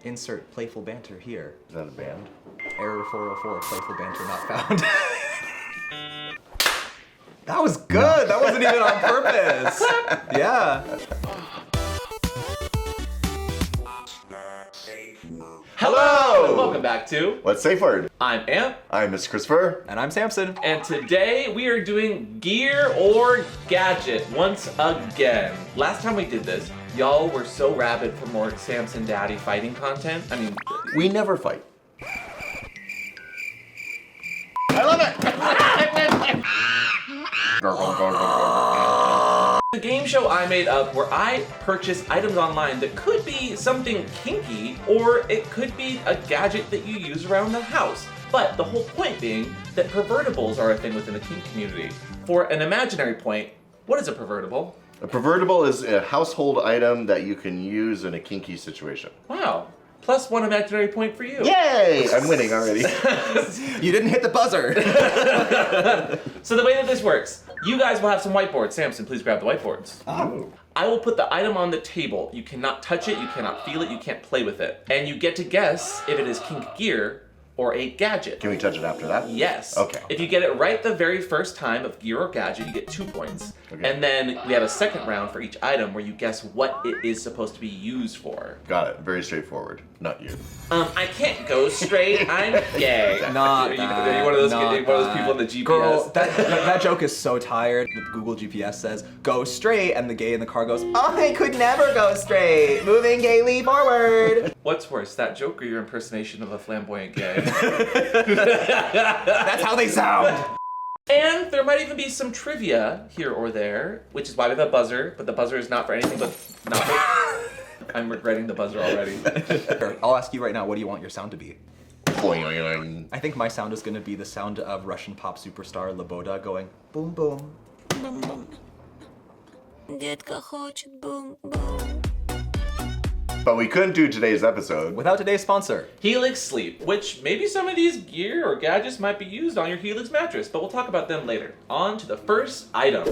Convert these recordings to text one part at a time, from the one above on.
Insert playful banter here. Is that a band? Error 404, playful banter not found. That was good. That wasn't even on purpose. Yeah. Hello! Welcome back to What's Safeword? I'm Amp, I'm Mr. Christopher. And I'm Sampson. and today we are doing Gear or Gadget once again. Last time we did this, y'all were so rabid for more Sampson and Daddy fighting content. I mean, We never fight. I love it! the game show I made up where I purchase items online that could be something kinky or it could be a gadget that you use around the house. But the whole point being that pervertables are a thing within the kink community. For an imaginary point, what is a pervertable? A pervertible is a household item that you can use in a kinky situation. Wow. Plus one imaginary point for you. Yay! I'm winning already. You didn't hit the buzzer. So the way that this works, you guys will have some whiteboards. Samson, please grab the whiteboards. Oh. I will put the item on the table. You cannot touch it, you cannot feel it, you can't play with it. And you get to guess if it is kink gear or a gadget. Can we touch it after that? Yes. Okay. If you get it right the very first time of gear or gadget, you get 2 points. Okay. And then we have a second round for each item where you guess what it is supposed to be used for. Got it. Very straightforward. Not you. I can't go straight. I'm gay. Not Are you that, one of those not people in the GPS? Girl, that joke is so tired. The Google GPS says, go straight, and the gay in the car goes, I could never go straight, moving gaily forward. What's worse, that joke or your impersonation of a flamboyant gay? That's how they sound. And there might even be some trivia here or there, which is why we have a buzzer, but the buzzer is not for anything but not for... I'm regretting the buzzer already. I'll ask you right now, what do you want your sound to be? Boing. I think my sound is going to be the sound of Russian pop superstar Loboda going boom boom. Бум-бум. Детка хочет бум-бум. But we couldn't do today's episode. Without today's sponsor. Helix Sleep, which maybe some of these gear or gadgets might be used on your Helix mattress, but we'll talk about them later. On to the first item.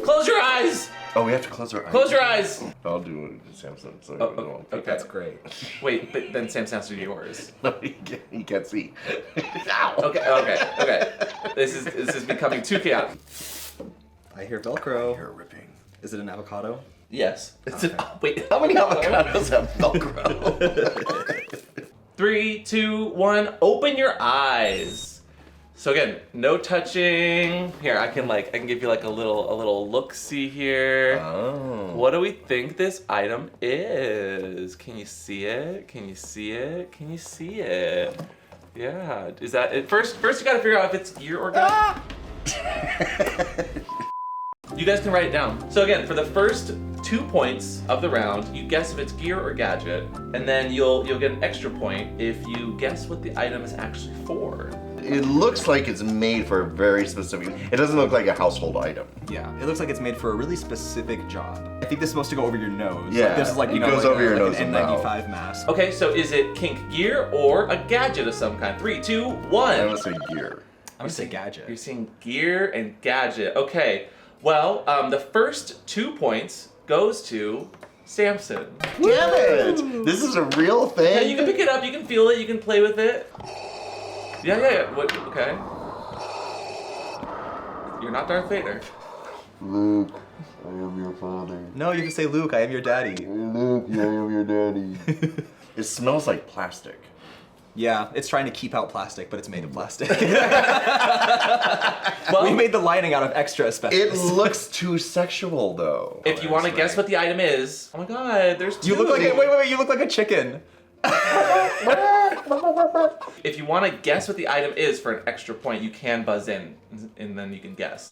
Close your eyes! Oh, we have to close our eyes. Close your eyes! I'll do it, Samson. So Oh, you won't. okay. That's great. Wait, but then Sam's has to do yours. No, he can't see. Ow. Okay. This is becoming too chaotic. I hear Velcro. You're ripping. Is it an avocado? Yes. Wait, How many avocados have Velcro? 3, 2, 1, open your eyes. So again, no touching. Here, I can give you like a little look-see here. Oh. What do we think this item is? Can you see it? Can you see it? Can you see it? Yeah. Is that it? First you gotta figure out if it's gear or gadget. You guys can write it down. So again, for the first 2 points of the round, you guess if it's gear or gadget, and then you'll get an extra point if you guess what the item is actually for. It looks like it's made for a very specific. It doesn't look like a household item. Yeah, it looks like it's made for a really specific job. I think this is supposed to go over your nose. Yeah, Like, this is like, it goes over your nose an and N95 mask. Okay, so is it kink gear or a gadget of some kind? 3, 2, I'm 1. gonna say gear. I'm gonna say gadget. You're seeing gear and gadget. Okay, well, the first 2 points goes to Samson. Damn it! This is a real thing. Yeah, you can pick it up, you can feel it, you can play with it. Yeah. What? Okay. You're not Darth Vader. Luke, I am your father. No, you can say Luke, I am your daddy. Luke, I am your daddy. It smells like plastic. Yeah, it's trying to keep out plastic, but it's made of plastic. Well, We made the lining out of extra asbestos. It looks too sexual, though. if you want to guess what the item is, oh my God, there's 2. You look like wait, you look like a chicken. If you want to guess what the item is for an extra point, you can buzz in, and then you can guess.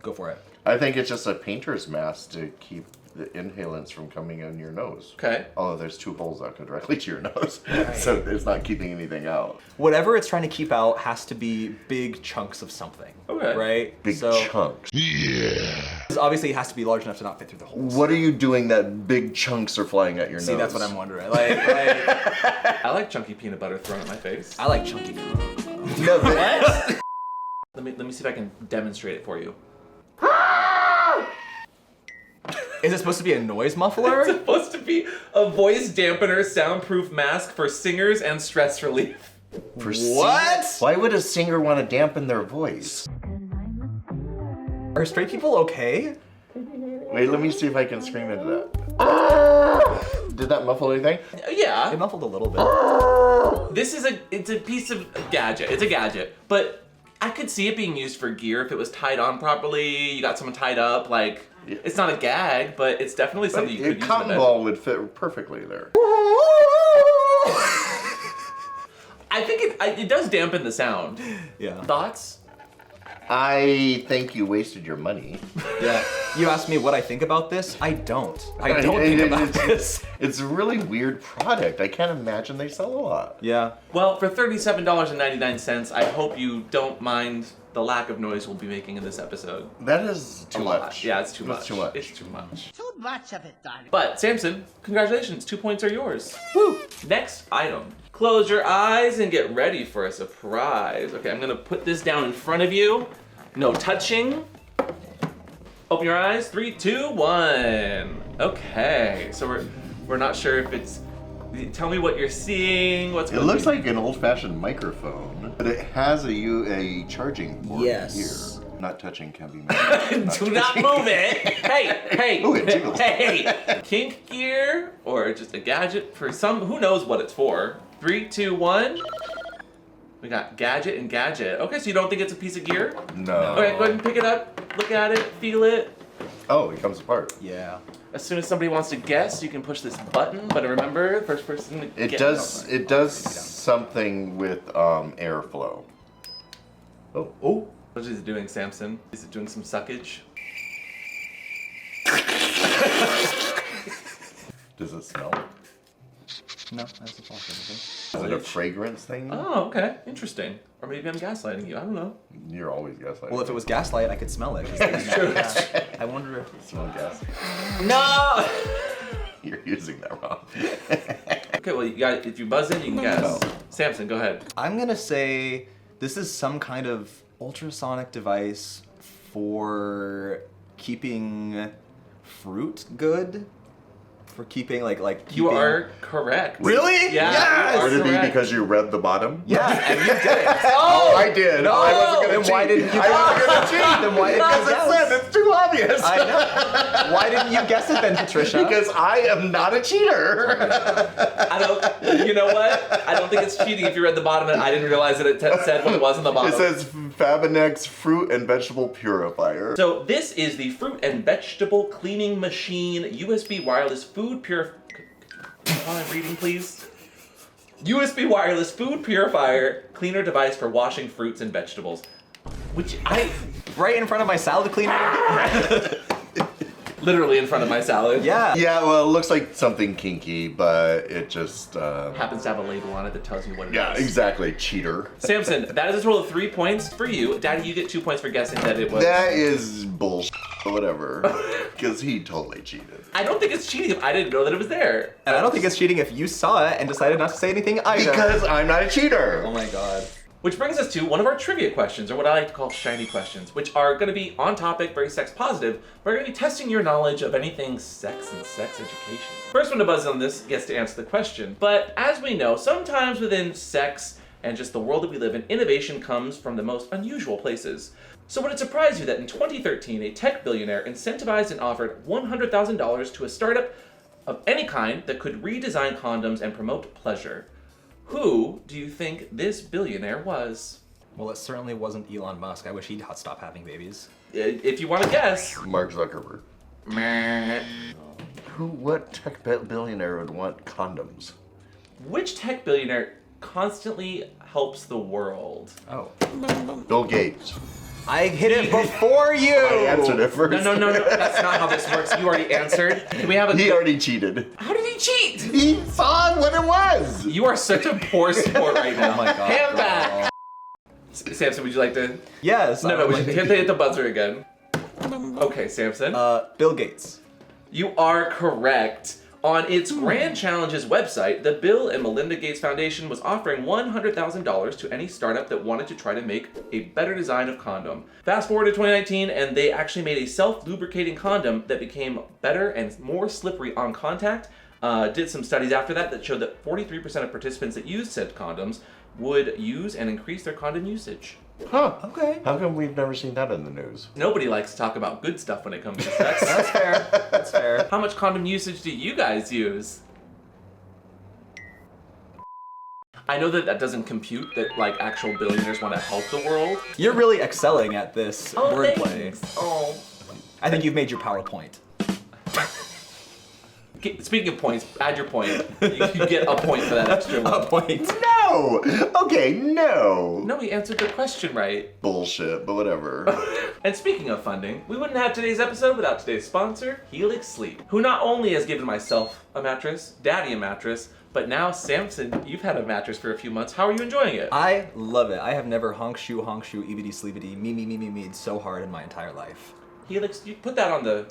Go for it. I think it's just a painter's mask to keep the inhalants from coming in your nose. Okay. Although there's 2 holes that go directly to your nose, so it's not keeping anything out. Whatever it's trying to keep out has to be big chunks of something. Okay. Right? Big chunks. Obviously, it has to be large enough to not fit through the holes. What are you doing that big chunks are flying at your nose? See, that's what I'm wondering. I like chunky peanut butter thrown at my face. I like chunky. No, Let me see if I can demonstrate it for you. Is it supposed to be a noise muffler? It's supposed to be a voice dampener soundproof mask for singers and stress relief. For What? Why would a singer want to dampen their voice? Are straight people okay? Wait, let me see if I can scream into that. Did that muffle anything? Yeah. It muffled a little bit. It's a piece of gadget. It's a gadget, but I could see it being used for gear if it was tied on properly. You got someone tied up, like it's not a gag, but it's definitely something you could use. A cotton ball would fit perfectly there. I think it does dampen the sound. Yeah. Thoughts? I think you wasted your money. Yeah. You asked me what I think about this? I don't. I don't think about this. It's a really weird product. I can't imagine they sell a lot. Yeah. Well, for $37.99, I hope you don't mind the lack of noise we'll be making in this episode. That is too A lot. much. Yeah, it's too That's much. too much. It's too much. Too much of it, darling. But Samson, congratulations, 2 points are yours. Woo! Next item. Close your eyes and get ready for a surprise. Okay, I'm gonna put this down in front of you. No touching. Open your eyes. 3, 2, 1. Okay, so we're not sure if it's. Tell me what you're seeing. What's It going looks like an old-fashioned microphone, but it has a charging port Yes. here. Not touching can be made. Do not move it. Hey, Ooh, it jiggles. hey. Kink gear or just a gadget for some. Who knows what it's for? 3, 2, 1. We got Gadget and Gadget. Okay, so you don't think it's a piece of gear? No. Okay, go ahead and pick it up. Look at it. Feel it. Oh, it comes apart. Yeah. As soon as somebody wants to guess, you can push this button. But remember, first person to It guess. does something with airflow. Oh. What is it doing, Samson? Is it doing some suckage? Does it smell? No, that's a possibility. Is it a fragrance thing? Oh, okay. Interesting. Or maybe I'm gaslighting you. I don't know. You're always gaslighting. Well, if it was gaslight, I could smell it. 'Cause they True. Yeah. I wonder if. smell gas. No! You're using that wrong. Okay, well, you got. If you buzz in, you can guess. Samson, go ahead. I'm gonna say this is some kind of ultrasonic device for keeping fruit good. For keeping like keeping. You are correct. Really? Yeah. Yes! you are Would it be correct. because you read the bottom? Yeah, and you did it. Oh, I did. No, I wasn't gonna then cheat. why didn't you I wasn't guess? gonna cheat. Then why didn't you Because it guess? said it's too obvious. I know. Why didn't you guess it then, Patricia? Because I am not a cheater. I don't. You know what? I don't think it's cheating if you read the bottom and I didn't realize that it said what it was on the bottom. It says Fabinex Fruit and Vegetable Purifier. So this is the fruit and vegetable cleaning machine, USB wireless food purifier. While I'm reading, please. USB wireless food purifier cleaner device for washing fruits and vegetables. Which I Right in front of my salad cleaner. literally in front of my salad. Yeah. Yeah, well, it looks like something kinky, but it just. Happens to have a label on it that tells you what it is. Yeah, exactly. Cheater. Samson, that is a total of 3 points for you. Daddy, you get 2 points for guessing that it was. That is bullshit. Whatever. Because he totally cheated. I don't think it's cheating if I didn't know that it was there. And I don't think it's cheating if you saw it and decided not to say anything either. Because I'm not a cheater. Oh my god. Which brings us to one of our trivia questions, or what I like to call shiny questions, which are going to be on topic, very sex positive. We're going to be testing your knowledge of anything sex and sex education. First one to buzz on this gets to answer the question. But as we know, sometimes within sex and just the world that we live in, innovation comes from the most unusual places. So would it surprise you that in 2013, a tech billionaire incentivized and offered $100,000 to a startup of any kind that could redesign condoms and promote pleasure? Who do you think this billionaire was? Well, it certainly wasn't Elon Musk. I wish he'd stop having babies. If you want to guess. Mark Zuckerberg. Meh. What tech billionaire would want condoms? Which tech billionaire constantly helps the world? Oh. Bill Gates. I hit it before you! I answered it first. No, that's not how this works. You already answered. Can we have a... He already cheated. How did he cheat? He saw what it was. You are such a poor sport right now. Oh my god. Hand back! Samson, would you like to... Yes. I No, would we like to- hit the buzzer again. Okay, Samson. Bill Gates. You are correct. On its Grand Challenges website, the Bill and Melinda Gates Foundation was offering $100,000 to any startup that wanted to try to make a better design of condom. Fast forward to 2019, and they actually made a self-lubricating condom that became better and more slippery on contact. Did some studies after that showed that 43% of participants that used said condoms would use and increase their condom usage. Huh. Okay. How come we've never seen that in the news? Nobody likes to talk about good stuff when it comes to sex. That's fair. That's fair. How much condom usage do you guys use? I know that doesn't compute that like actual billionaires want to help the world. You're really excelling at this wordplay. Thanks. Oh. I think you've made your PowerPoint. Speaking of points, add your point. You get a point for that extra one. A point. No! Okay, no! No, he answered the question right. Bullshit, but whatever. And speaking of funding, we wouldn't have today's episode without today's sponsor, Helix Sleep, who not only has given myself a mattress, Daddy a mattress, but now Sampson, you've had a mattress for a few months. How are you enjoying it? I love it. I have never honk shoe, ebity, sleepity, me so hard in my entire life. Helix, you put that on the...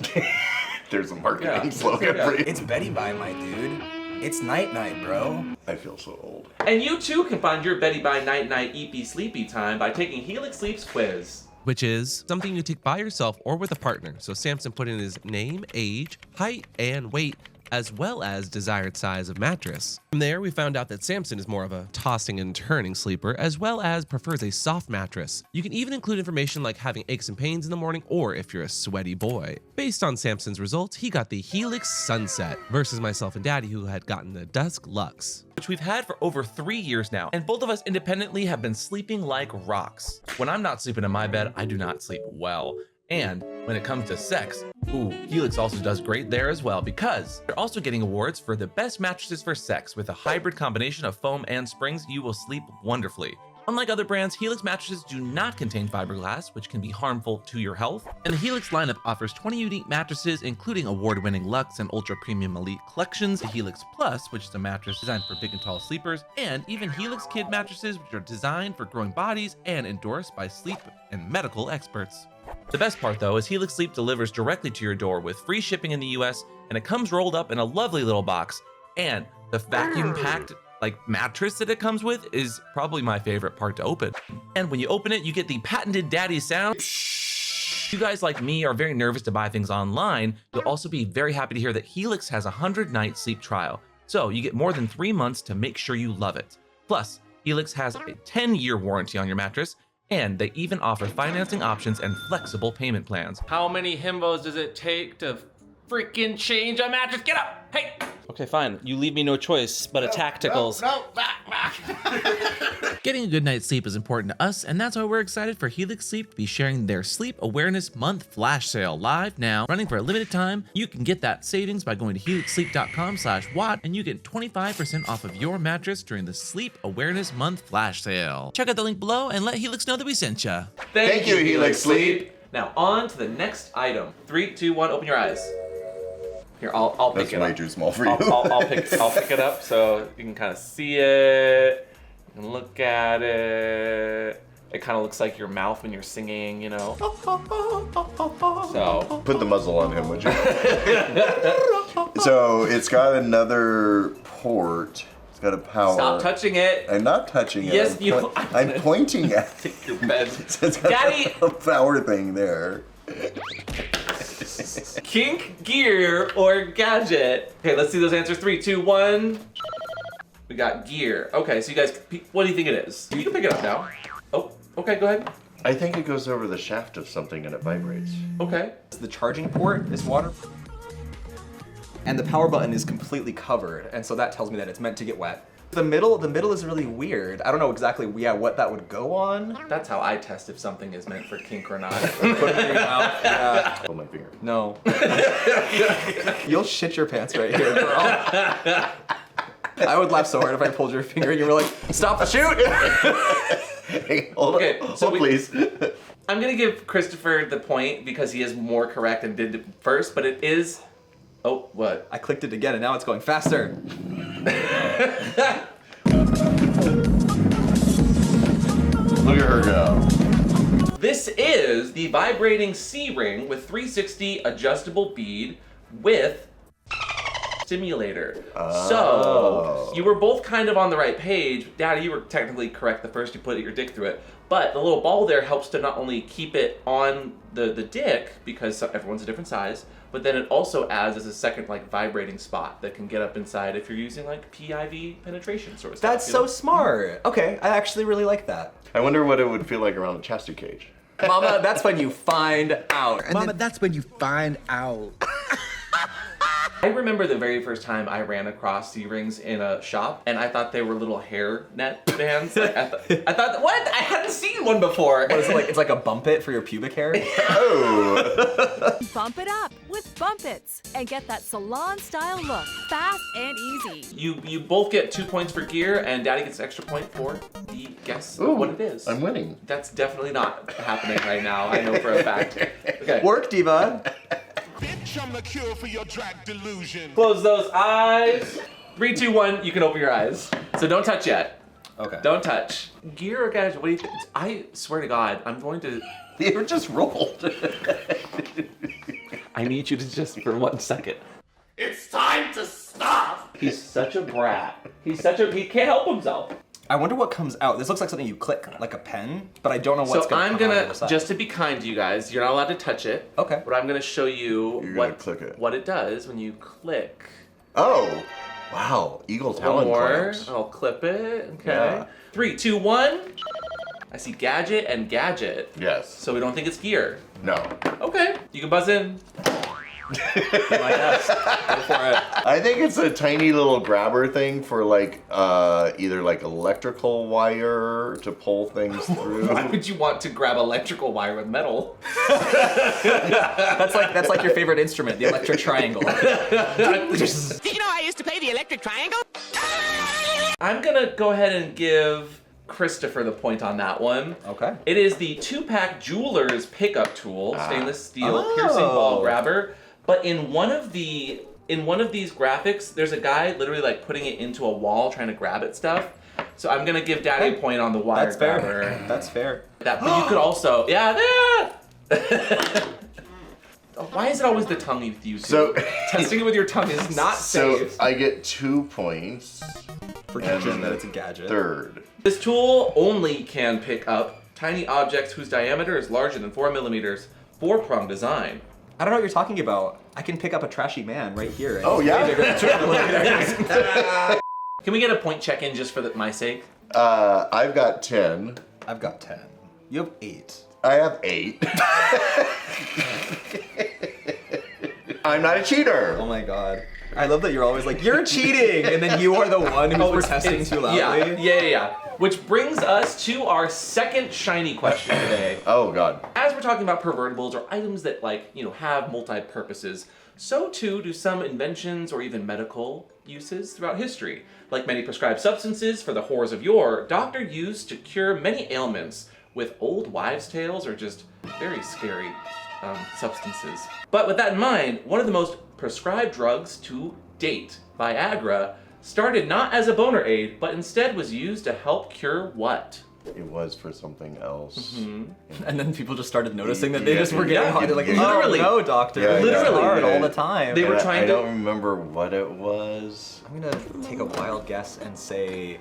There's a marketing Yeah. slogan Yeah. for you. It's Betty Bye, my dude. It's night, bro. I feel so old. And you too can find your Betty by Night Eat Be Sleepy time by taking Helix Sleep's quiz. Which is something you take by yourself or with a partner. So Sampson put in his name, age, height, and weight, as well as desired size of mattress. From there, we found out that Sampson is more of a tossing and turning sleeper, as well as prefers a soft mattress. You can even include information like having aches and pains in the morning, or if you're a sweaty boy. Based on Sampson's results, he got the Helix Sunset, versus myself and Daddy, who had gotten the Dusk Luxe, which we've had for over 3 years now, and both of us independently have been sleeping like rocks. When I'm not sleeping in my bed, I do not sleep well. And when it comes to sex, Helix also does great there as well, because they're also getting awards for the best mattresses for sex. With a hybrid combination of foam and springs, you will sleep wonderfully. Unlike other brands, Helix mattresses do not contain fiberglass, which can be harmful to your health. And the Helix lineup offers 20 unique mattresses, including award-winning Luxe and Ultra Premium Elite collections, the Helix Plus, which is a mattress designed for big and tall sleepers, and even Helix Kid mattresses, which are designed for growing bodies and endorsed by sleep and medical experts. The best part though is Helix Sleep delivers directly to your door with free shipping in the US, and it comes rolled up in a lovely little box. And the vacuum packed mattress that it comes with is probably my favorite part to open. And when you open it, you get the patented daddy sound. If you guys like me are very nervous to buy things online, you'll also be very happy to hear that Helix has a 100-night sleep trial. So you get more than 3 months to make sure you love it. Plus, Helix has a 10-year warranty on your mattress, and they even offer financing options and flexible payment plans. How many himbos does it take to freaking change a mattress? Get up! Hey! Okay, fine. You leave me no choice but a tacticals. No, back. Getting a good night's sleep is important to us, and that's why we're excited for Helix Sleep to be sharing their Sleep Awareness Month flash sale live now, running for a limited time. You can get that savings by going to helixsleep.com/watt, and you get 25% off of your mattress during the Sleep Awareness Month flash sale. Check out the link below and let Helix know that we sent ya. Thank you, Helix Sleep. Now on to the next item. 3, 2, 1, open your eyes. Here, I'll pick That's it way up. too small for you. I'll pick it up so you can kind of see it. You can look at it. It kind of looks like your mouth when you're singing, you know. So Put the muzzle on him, would you? So it's got another port. It's got a power. stop touching it. I'm not touching it. Yes, I'm pointing at it. Take your bed. So it's got Daddy! a power thing there. Kink, gear, or gadget? Okay, let's see those answers. 3, 2, 1. We got gear. Okay, so you guys, what do you think it is? You can pick it up now. Oh, okay, go ahead. I think it goes over the shaft of something and it vibrates. Okay. The charging port is water. And the power button is completely covered, and so that tells me that it's meant to get wet. The middle is really weird. I don't know exactly, what that would go on. That's how I test if something is meant for kink or not. Put it in your mouth. Yeah. Hold my finger. No. You'll shit your pants right here, girl. I would laugh so hard if I pulled your finger and you were like, stop the shoot! Hey, hold Okay, on. so Please. I'm gonna give Christopher the point because he is more correct and did it first, but it is. Oh, what? I clicked it again and now it's going faster. Look at her go. This is the vibrating C-ring with 360 adjustable bead with stimulator. Oh. So you were both kind of on the right page. Daddy, you were technically correct the first you put your dick through it. But the little ball there helps to not only keep it on the dick, because everyone's a different size, but then it also adds as a second like vibrating spot that can get up inside if you're using like PIV penetration sort of stuff. That's so smart. Okay, I actually really like that. I wonder what it would feel like around the chastity cage. Mama, that's when you find out. Mama, that's when you find out. I remember the very first time I ran across C-rings in a shop, and I thought they were little hair net bands. Like, I thought, what? I hadn't seen one before. What is it like? It's like a bump it for your pubic hair? Oh! Bump it up with Bump Its and get that salon-style look, fast and easy. You both get 2 points for gear, and Daddy gets an extra point for the guess of what it is. I'm winning. That's definitely not happening right now. I know for a fact. Okay. Work, Diva. Bitch, I'm the cure for your drag delusion. Close those eyes. 3, 2, 1. You can open your eyes. So don't touch yet. Okay. Don't touch. Gear or gadget? What do you think? I swear to God, I'm going to. You were just rolled. I need you to just for 1 second. It's time to stop. He's such a brat. He can't help himself. I wonder what comes out. This looks like something you click, like a pen, but I don't know what's So gonna I'm come out gonna, of the side. just to be kind to you guys, you're not allowed to touch it. Okay. But I'm gonna show you You're gonna click it. what it does when you click. Oh! Wow. Eagle One talon more. clamps. I'll clip it. Okay. Yeah. 3, 2, 1. I see gadget and gadget. Yes. So we don't think it's gear. No. Okay. You can buzz in. My ass. Go for it. I think it's a tiny little grabber thing for like either like electrical wire to pull things through. Why would you want to grab electrical wire with metal? That's like your favorite instrument, the electric triangle. Did you know I used to play the electric triangle? I'm gonna go ahead and give Christopher the point on that one. Okay. It is the 2-pack jeweler's pickup tool, stainless steel Oh. piercing ball grabber. But in one of these graphics, there's a guy literally like putting it into a wall trying to grab at stuff. So I'm gonna give Daddy a point on the wire That's fair. grabber. That's fair. But you could also, Why is it always the tongue you use? So Testing it with your tongue is not so safe. I get 2 points. For And catching then that it's a gadget. Third. This tool only can pick up tiny objects whose diameter is larger than 4 millimeters. 4-prong design. I don't know what you're talking about. I can pick up a trashy man right here. and Oh, he's yeah? way bigger than 2 millimeters. Can we get a point check-in just for my sake? I've got 10. I've got 10. You have 8. I have 8. I'm not a cheater. Oh my god. I love that you're always like, you're cheating! And then you are the one who's protesting too loudly. Yeah. Which brings us to our second shiny question today. Oh god. As we're talking about pervertables or items that have multi-purposes, so too do some inventions or even medical uses throughout history. Like many prescribed substances for the whores of yore, doctor used to cure many ailments with old wives' tales or just very scary substances. But with that in mind, one of the most prescribed drugs to date, Viagra, started not as a boner aid, but instead was used to help cure what? It was for something else. Mm-hmm. And then people just started noticing that they just were getting hard. They're like, literally. oh, no, doctor. Yeah, It's literally. hard all the time. They were And trying I to- don't remember what it was. I'm gonna take a wild guess and say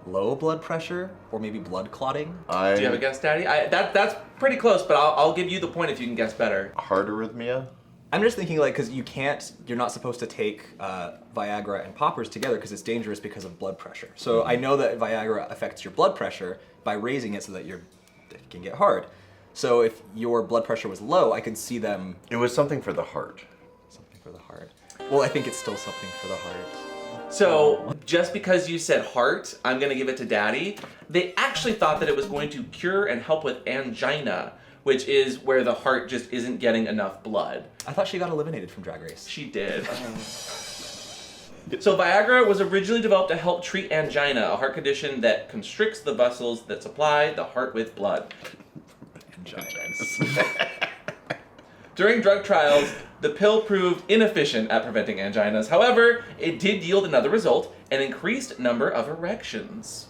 low blood pressure or maybe blood clotting. Do you have a guess, Daddy? That's pretty close, but I'll give you the point if you can guess better. Heart arrhythmia? I'm just thinking like, because you're not supposed to take Viagra and poppers together because it's dangerous because of blood pressure. So I know that Viagra affects your blood pressure by raising it so that it can get hard. So if your blood pressure was low, I could see them. It was something for the heart. Something for the heart. Well, I think it's still something for the heart. So, just because you said heart, I'm gonna give it to Daddy. They actually thought that it was going to cure and help with angina, which is where the heart just isn't getting enough blood. I thought she got eliminated from Drag Race. She did. So Viagra was originally developed to help treat angina, a heart condition that constricts the vessels that supply the heart with blood. During drug trials, the pill proved inefficient at preventing anginas. However, it did yield another result, an increased number of erections.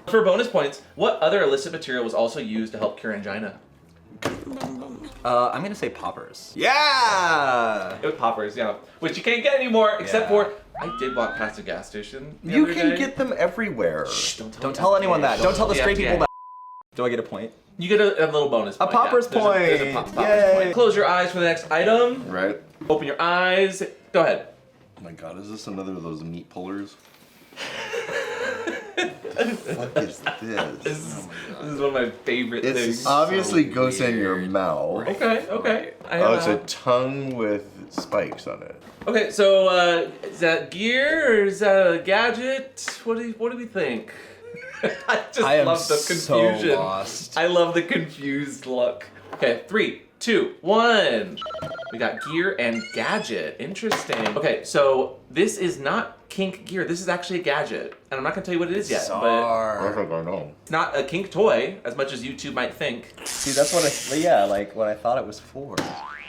For bonus points, what other illicit material was also used to help cure angina? I'm gonna say poppers. Yeah! It was poppers, yeah. Which you can't get anymore, except for I did walk past a gas station. The You other can day. get them everywhere. Shh, Don't tell anyone that. Don't tell the straight people that. Do I get a point? You get a little bonus point. popper's There's a point. popper's Yay. point. Close your eyes for the next item. Right? Open your eyes. Go ahead. Oh my god, is this another of those meat pullers? What is this? This is one of my favorite It things. obviously goes in your mouth. Okay. Oh, it's a tongue with spikes on it. Okay, so is that gear or is that a gadget? What do we think? I just I am love the so confusion. lost. I love the confused look. Okay, 3, 2, 1. We got gear and gadget. Interesting. Okay, so this is not kink gear. This is actually a gadget, and I'm not gonna tell you what it is yet. But I think I know. it's not a kink toy, as much as you two might think. See, that's what what I thought it was for.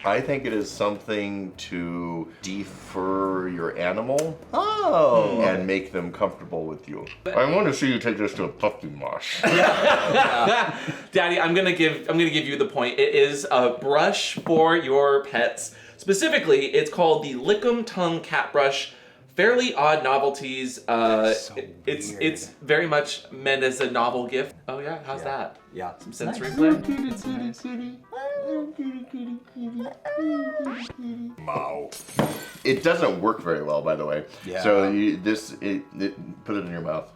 I think it is something to defer your animal Oh. and make them comfortable with you. I want to see you take this to a puppy wash. Daddy, I'm gonna give you the point. It is a brush for your pets. Specifically, it's called the Lickum Tongue Cat Brush. Fairly odd novelties. It's very much meant as a novel gift. Oh yeah, how's that? Yeah. Some sensory play. It doesn't work very well, by the way. Yeah. So put it in your mouth.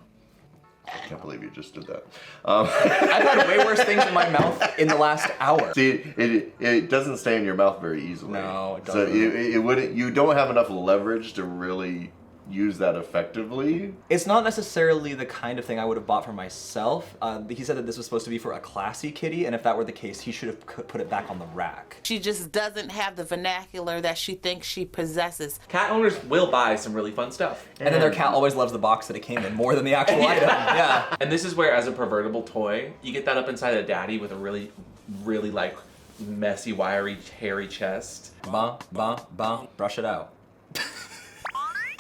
I can't believe you just did that. I've had way worse things in my mouth in the last hour. See, it doesn't stay in your mouth very easily. No, it So doesn't. you don't have enough leverage to really use that effectively. It's not necessarily the kind of thing I would have bought for myself. He said that this was supposed to be for a classy kitty, and if that were the case, he should have put it back on the rack. She just doesn't have the vernacular that she thinks she possesses. Cat owners will buy some really fun stuff. And then their cat always loves the box that it came in more than the actual item. Yeah. And this is where, as a pervertible toy, you get that up inside a daddy with a really, really like messy, wiry, hairy chest. Brush it out.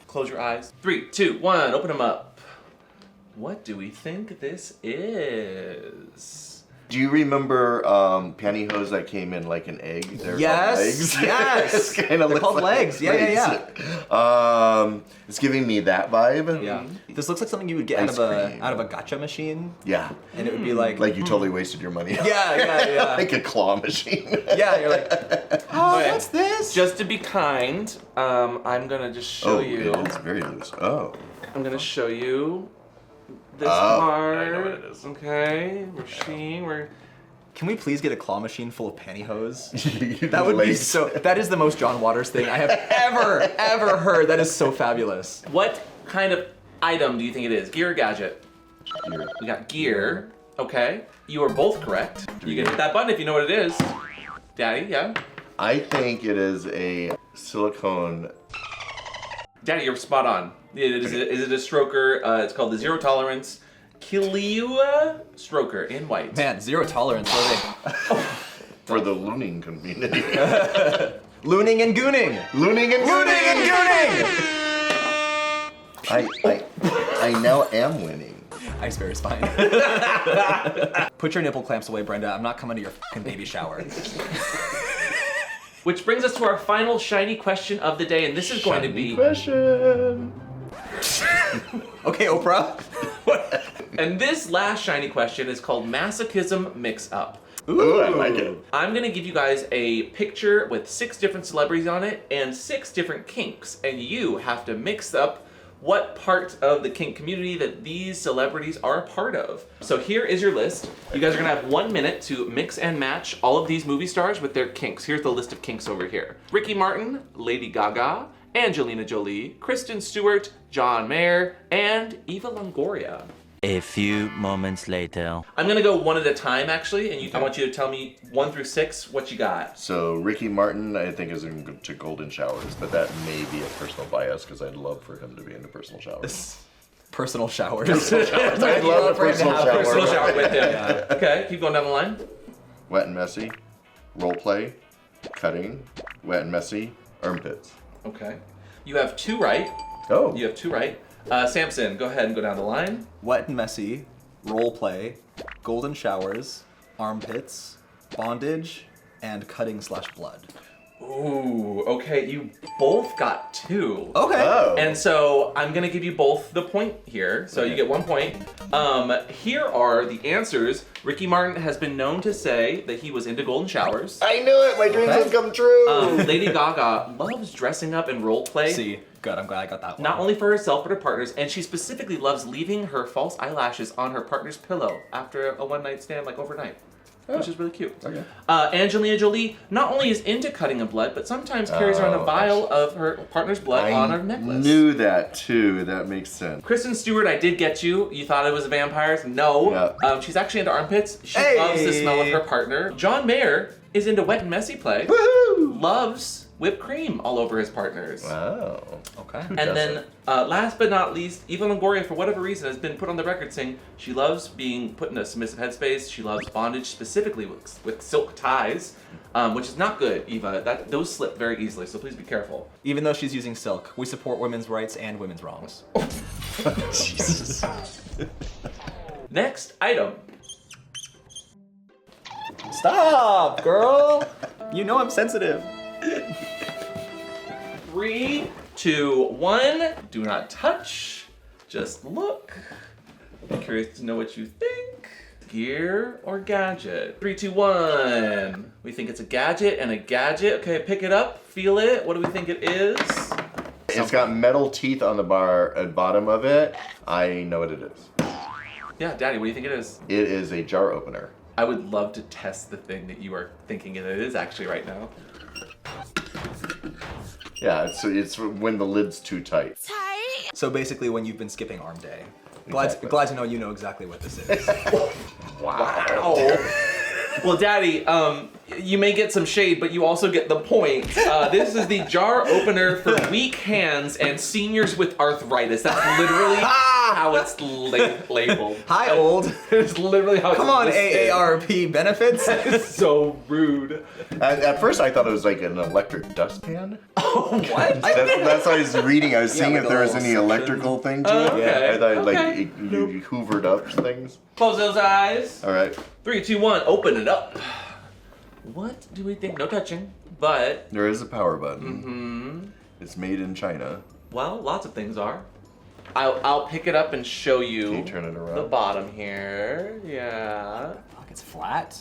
Close your eyes. 3, 2, 1, open them up. What do we think this is? Do you remember pantyhose that came in like an egg? They're Yes, called legs. yes. They're called legs. Yeah. It's giving me that vibe. Yeah. This looks like something you would get out of a gacha machine. Yeah. And it would be like you totally wasted your money. Yeah. Like a claw machine. Yeah, you're like, what's this? Just to be kind, I'm gonna just show you. It's very loose. Oh. I'm gonna show you this part. I know what it is. Okay, we're Can we please get a claw machine full of pantyhose? That That would be so. That is the most John Waters thing I have ever heard. That is so fabulous. What kind of item do you think it is? Gear or gadget? Gear. We got gear. Okay, you are both correct. You can hit that button if you know what it is. Daddy, yeah? I think it is a silicone. Daddy, you're spot on. Is it a stroker? It's called the Zero Tolerance Kiliua Stroker in white. Man, zero tolerance. For the looning community. Looning and gooning. Looning and Looning and gooning. I now am winning. Ice Bear is fine. Put your nipple clamps away, Brenda. I'm not coming to your fucking baby shower. Which brings us to our final shiny question of the day, and this is going to be... Question. Okay, Oprah. And this last shiny question is called Masochism Mix-Up. Ooh, I like it. I'm gonna give you guys a picture with 6 different celebrities on it and 6 different kinks, and you have to mix up what part of the kink community that these celebrities are a part of. So here is your list. You guys are gonna have 1 minute to mix and match all of these movie stars with their kinks. Here's the list of kinks over here. Ricky Martin, Lady Gaga, Angelina Jolie, Kristen Stewart, John Mayer, and Eva Longoria. A few moments later. I'm gonna go one at a time, actually, and I want you to tell me 1 through 6 what you got. So Ricky Martin, I think, is into golden showers, but that may be a personal bias because I'd love for him to be into personal showers. Personal showers. I'd love a personal shower. Personal shower with him. Yeah. Okay, keep going down the line. Wet and messy, role play, cutting, wet and messy, armpits. Okay. You have 2 right. Oh. You have 2 right. Sampson, go ahead and go down the line. Wet and messy, role play, golden showers, armpits, bondage and cutting/blood. Ooh, okay, you both got 2. Okay. Oh. And so I'm gonna give you both the point here. So you get 1 point. Here are the answers. Ricky Martin has been known to say that he was into golden showers. I knew it. My dreams have come true. Lady Gaga loves dressing up in role play. See, good. I'm glad I got that one. Not only for herself, but her partners, and she specifically loves leaving her false eyelashes on her partner's pillow after a one-night stand, like overnight. Which is really cute. Okay. Angelina Jolie not only is into cutting of blood, but sometimes carries around a vial of her partner's blood on her necklace. I knew that too. That makes sense. Kristen Stewart, I did get you. You thought it was vampires? No. Yeah. She's actually into armpits. She loves the smell of her partner. John Mayer is into wet and messy play. Woohoo! Loves whipped cream all over his partners. Wow. Okay. And then, last but not least, Eva Longoria, for whatever reason, has been put on the record saying she loves being put in a submissive headspace. She loves bondage, specifically with silk ties, which is not good, Eva. Those slip very easily, so please be careful. Even though she's using silk, we support women's rights and women's wrongs. Jesus. Next item. Stop, girl. You know I'm sensitive. 3, 2, 1. Do not touch. Just look. I'm curious to know what you think. Gear or gadget? 3, 2, 1. We think it's a gadget and a gadget. Okay, pick it up. Feel it. What do we think it is? It's got metal teeth on the bottom of it. I know what it is. Yeah, Daddy, what do you think it is? It is a jar opener. I would love to test the thing that you are thinking it is actually right now. Yeah, it's when the lid's too tight. So basically when you've been skipping arm day. Glad to know you know exactly what this is. Wow. Well, Daddy, you may get some shade, but you also get the point. This is the jar opener for weak hands and seniors with arthritis. That's literally how it's labeled. Hi, old. It's literally how it's Come on, listed. AARP benefits. It's so rude. At first I thought it was like an electric dustpan. Oh, what? That's what I was reading. I was seeing like if there was a any little electrical thing to it. okay, I thought like okay. you hoovered up things. Close those eyes. All right. 3, 2, 1, open it up. What do we think? No touching, but... There is a power button. Mm-hmm. It's made in China. Well, lots of things are. I'll pick it up and show you, Can you turn it around? the bottom here. Yeah. Fuck, it's flat.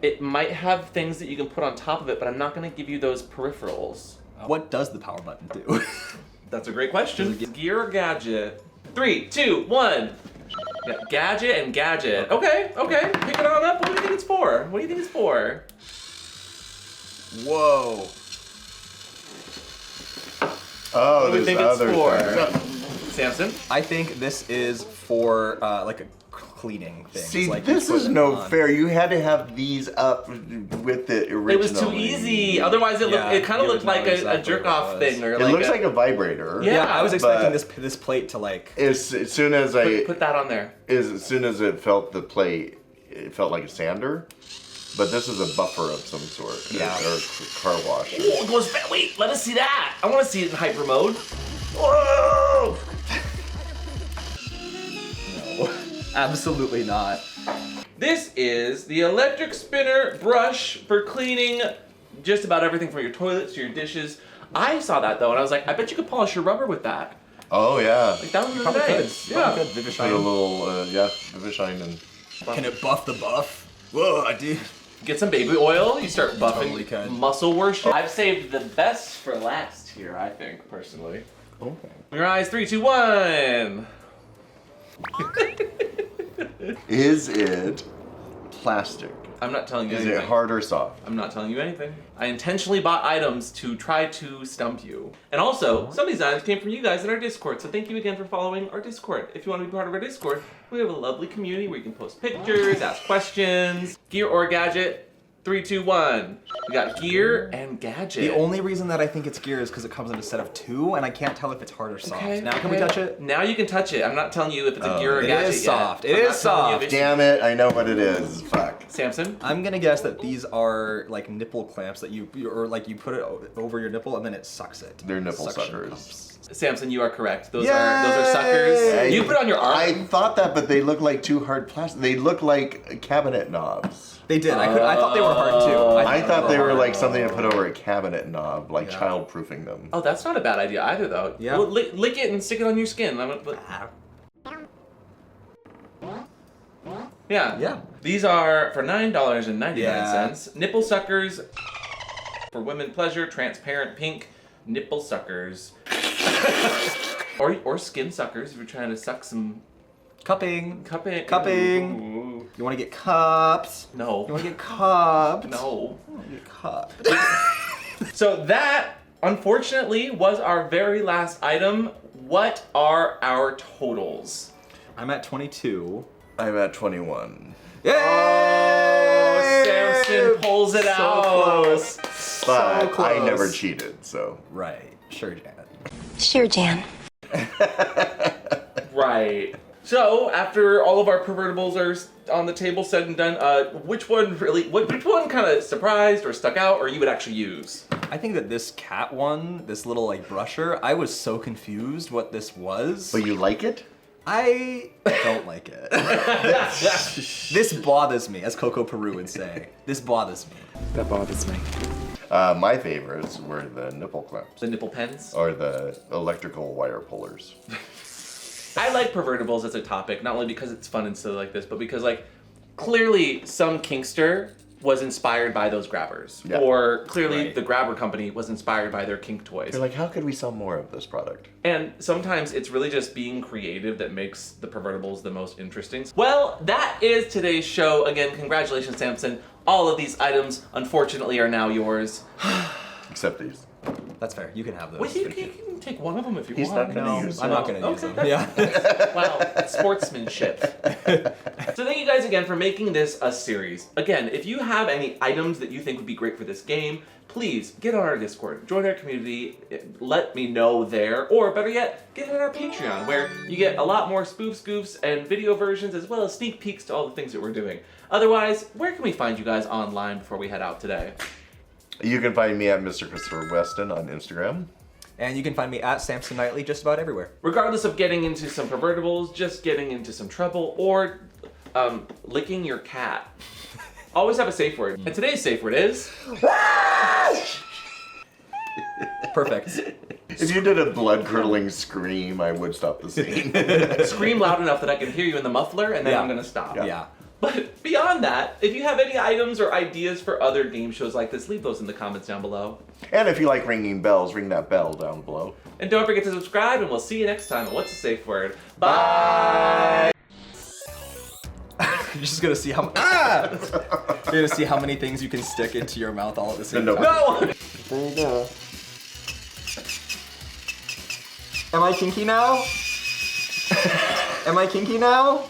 It might have things that you can put on top of it, but I'm not going to give you those peripherals. What does the power button do? That's a great question. Gear or gadget? 3, 2, 1. Yeah, gadget and gadget. Okay. Pick it on up. What do you think it's for? What do you think it's for? Whoa. Oh, What do we there's think it's other for? things. Samson? I think this is for like a cleaning thing. See, It's like you this put is it no on. fair. You had to have these up with it originally. It was too easy. Otherwise, it Yeah, kind of the looked like original a exactly jerk-off what it was. thing. Or It like looks like a vibrator. Yeah. Yeah, I was expecting but- this plate to like. As soon as Put that on there. as soon as it felt the plate, it felt like a sander. But this is a buffer of some sort. Yeah. Or car wash. Oh, it goes fast. Wait, let us see that. I want to see it in hyper mode. Whoa! No, absolutely not. This is the electric spinner brush for cleaning just about everything from your toilets to your dishes. I saw that though, and I was like, I bet you could polish your rubber with that. Oh yeah. Like that was really Probably nice. could. Yeah. Probably could. Put a Vivifying. little Vivifying and Can it buff the buff? Whoa, I did. Get some baby oil. You start buffing Totally could. muscle worship. I've saved the best for last here, I think, personally. okay. Your eyes, 3, 2, 1. Is it plastic? I'm not telling you Is anything. it hard or soft? I'm not telling you anything. I intentionally bought items to try to stump you. And also, some of these items came from you guys in our Discord, so thank you again for following our Discord. If you want to be part of our Discord, we have a lovely community where you can post pictures, ask questions, gear or gadget. 3, 2, 1. We got gear and gadget. The only reason that I think it's gear is because it comes in a set of 2, and I can't tell if it's hard or soft. Okay, Now, can we touch it? Now you can touch it. I'm not telling you if it's a gear or it gadget is yet. soft. It I'm is not telling you if soft. it's- Damn it! I know what it is. Fuck. Samson? I'm gonna guess that these are like nipple clamps that you or like you put it over your nipple and then it sucks it. They're nipple Suction suckers. cups. Samson, you are correct. Those are suckers. You put on your arm. I thought that, but they look like too hard plastic. They look like cabinet knobs. They did. I thought they were hard too. I thought they were like something to put over a cabinet knob, like child-proofing them. Oh, that's not a bad idea either, though. Yeah. Well, lick it and stick it on your skin. Yeah. These are for $9.99. Nipple suckers for women pleasure, transparent pink nipple suckers. or skin suckers if you're trying to suck some Cupping. Ooh. You want to get cupped? No. You want to get cupped? No. You want to get cupped. So that, unfortunately, was our very last item. What are our totals? I'm at 22. I'm at 21. Yay! Oh, Samson pulls it out. Close. But So close. I never cheated, so. Right. Sure, Jan. Sure, Jan. Right. So after all of our pervertables are on the table, said and done, which one kind of surprised or stuck out, or you would actually use? I think that this cat one, this little like brusher, I was so confused what this was. But you like it? I don't like it. This bothers me, as Coco Peru would say. This bothers me. That bothers me. My favorites were the nipple clamps. The nipple pens? Or the electrical wire pullers. I like pervertables as a topic, not only because it's fun and silly like this, but because like clearly some kinkster was inspired by those grabbers. Yeah. Or clearly the grabber company was inspired by their kink toys. They're like, how could we sell more of this product? And sometimes it's really just being creative that makes the pervertables the most interesting. Well, that is today's show. Again, congratulations, Samson. All of these items, unfortunately, are now yours. Except these. That's fair. You can have those. Well, you can take one of them if you He's want. not gonna use I'm not going to use them. Yeah. Wow, sportsmanship. So thank you guys again for making this a series. Again, if you have any items that you think would be great for this game, please get on our Discord, join our community, let me know there, or better yet, get on our Patreon, where you get a lot more spoof scoofs and video versions, as well as sneak peeks to all the things that we're doing. Otherwise, where can we find you guys online before we head out today? You can find me at Mr. Christopher Weston on Instagram. And you can find me at Samson Knightley just about everywhere. Regardless of getting into some pervertables, just getting into some trouble, or licking your cat, always have a safe word. And today's safe word is... Perfect. If you did a blood-curdling scream, I would stop the scene. Scream loud enough that I can hear you in the muffler, and then I'm gonna stop. Yeah. But beyond that, if you have any items or ideas for other game shows like this, leave those in the comments down below. And if you like ringing bells, ring that bell down below. And don't forget to subscribe, and we'll see you next time on What's a Safe Word. Bye! You're just gonna see how You're gonna see how many things you can stick into your mouth all at the same time. No! There you go. Am I kinky now? Am I kinky now?